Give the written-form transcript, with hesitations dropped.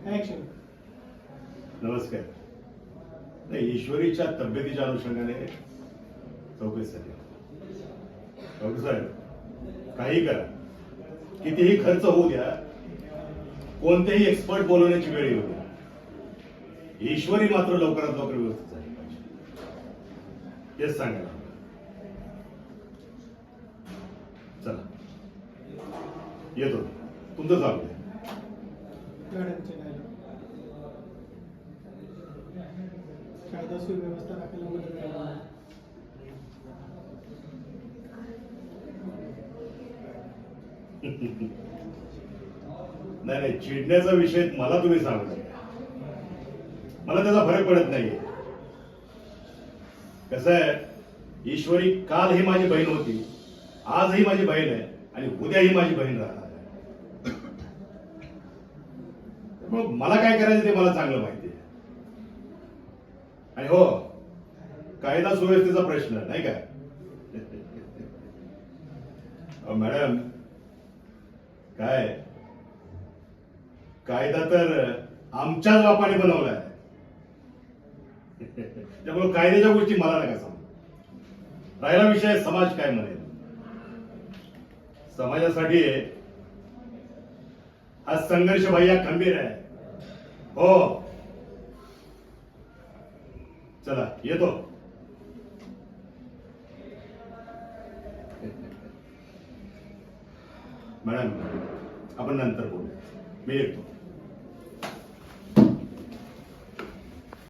Action. नमस्कार. नाही, ईश्वरीच्या तब्येतीच्या अनुषंगाने चौकशीसाठी डॉक्टर साहेब काही करा, कितीही खर्च होऊ द्या, कोणतेही एक्सपर्ट बोलवण्याची वेळ येऊ द्या, ईश्वरी मात्र लवकरात लवकर व्यवस्थित झाली पाहिजे. हेच सांगा. चला येतो, तुमचं चालू आहे. मॅडमचे कायदा सुव्यवस्था राखायला मदत करा. नाही नाही, चिडण्याचा विषय मला तुम्ही सांगू, मला त्याचा फरक पडत नाहीये. कसं आहे, ईश्वरी काल ही माझी बहीण होती, आजही माझी बहीण आहे आणि उद्याही माझी बहीण राहणार आहे. मग मला काय करायचं ते मला चांगलं माहिती आहे. आणि हो, कायदा सुव्यवस्थेचा प्रश्न नाही काय मॅडम, काय कायदा तर आमच्याच बापाने बनवलाय. त्यामुळे कायद्याच्या गोष्टी मला नका सांगू. राहिला विषय समाज काय म्हणेल, समाजासाठी हा संघर्ष भैया खंबीर आहे. हो, चला येतो. मॅडम, आपण नंतर बोलू, मी येतो.